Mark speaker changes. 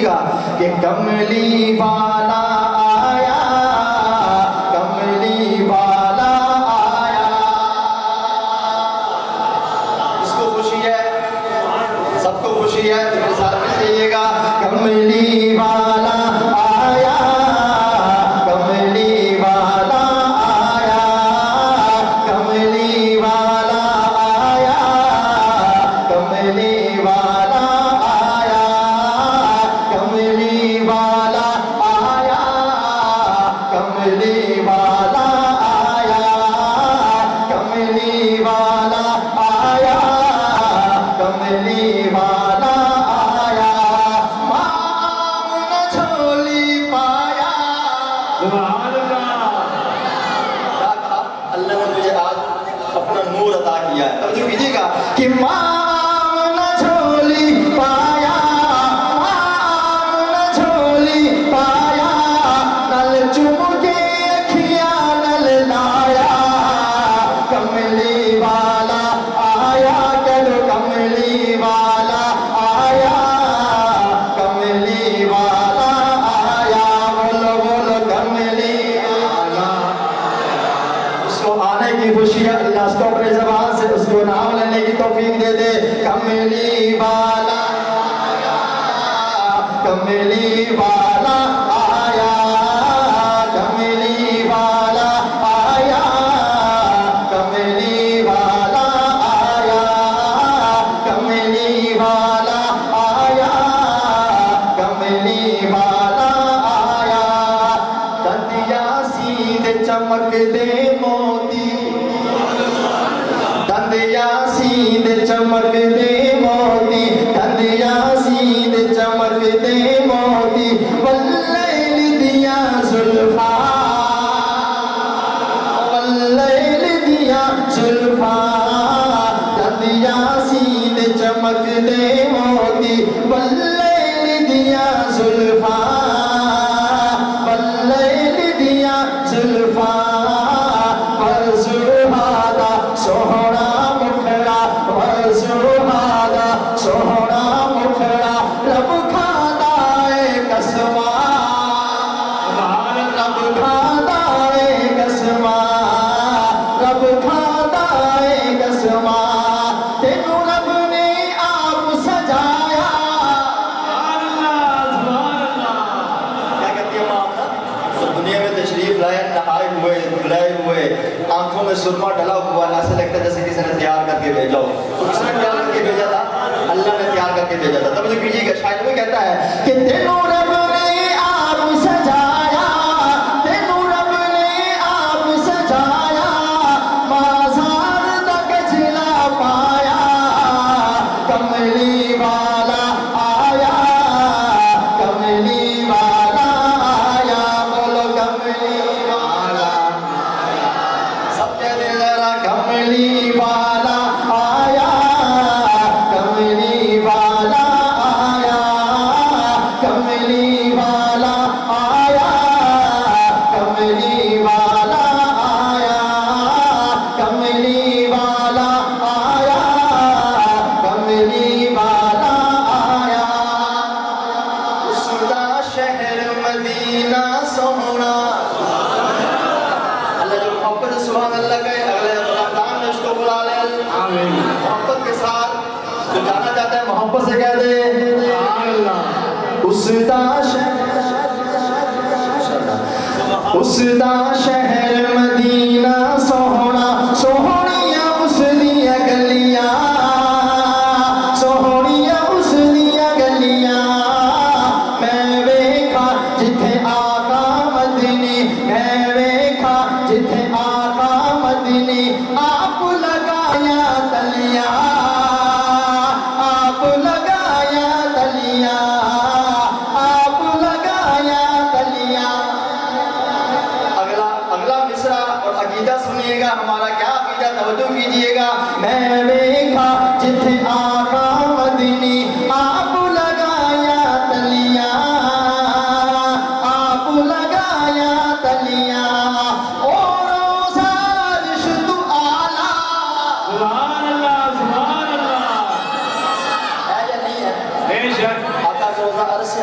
Speaker 1: گا کہ کملی والا آیا، کملی والا آیا. اس کو خوشی ہے، سب کو خوشی ہے، تو میرے ساتھ مل جائیے گا. کملی والا آیا، کملی والا آیا، کملی والا آیا، کملی والا آیا، کملی والا آیا، کملی والا آیا، کملی والا آیا، کملی والا آیا. مام نے جھولی پایا.
Speaker 2: سبحان اللہ.
Speaker 1: کیا کہا؟ اللہ نے مجھے آج اپنا نور عطا کیا ہے. توجہ کیجیے گا کہ مام نے جھولی پایا، مام نے جھولی پایا، نل چوم کے اکھیاں نل لایا. کملی والا آیا، کہو کملی والا آیا، کملی والا آیا. بولو بولو کملی والا. اس کو آنے کی خوشی ہے، اللہ اس کو اپنے زبان سے اس کو نام لینے کی توفیق دے دے. کملی والا آیا، کملی والا آیا، کملی والا آیا، کملی والا آیا، کملی والا آیا، کملی والا آیا. دندیا سیدھے چمک دے موتی، دندیا سیدھے چمک دے موتی، دندیا سیدھے چمک دے موتی. واللیل دیا زلفا، واللیل دیا زلفا، دندیا سیدھے چمک دے موتی. واللیل دیا زلفا، واللیل دیا زلفا. ورزوہادا سوہنا مکھڑا، ورزوہادا سوہنا مکھڑا. رب کھادا اے قسماں، رب کھادا اے قسماں، رب کھادا اے قسماں. تینوں رب نے آپ سجایا.
Speaker 2: سبحان اللہ. سبحان اللہ.
Speaker 1: کیا کہتی ہے ماں؟ جب دنیا میں تشریف لائے، نہائے ہوئے، دھلائے ہوئے، آنکھوں میں سرما ڈلا ہوا، ایسا لگتا ہے جیسے کسی نے تیار کر کے بھیجا ہو. تو کس نے تیار کر کے بھیجا تھا؟ اللہ نے تیار کر کے بھیجا تھا. توجہ کیجیے گا، شاید وہ کہتا ہے کہ تینوں رب نے آپ سجایا، تینوں رب نے آپ سجایا، مازار دا کچلا پایا. کملی والا آیا، کملی والا آیا. بولو کملی والا. سب کہتے ہیں ذرا کملی والا آیا، کملی والا آیا، کملی والا آیا، کملی والا آیا، کملی والا آیا، کملی والا آیا. سدا شہر مدینہ سونا. اللہ جو محبت سبحان اللہ کہے، اگلے رمضان میں اس کو بلا لے.
Speaker 2: آمین.
Speaker 1: محبت کے ساتھ جو جانا چاہتا ہے محبت سے کہہ دے.
Speaker 2: سبحان اللہ.
Speaker 1: اس دا شہر مدینہ سوہنا، سوہنیاں اس دیاں گلیاں، سوہنیاں اس دیاں گلیاں. میں ویکھا جتھے آقا مدنی، میں ویکھا جتھے آقا مدنی. آپ لگایا تلیاں، آپ لگایا تلیاں، آپ لگایا تلیاں. اگلا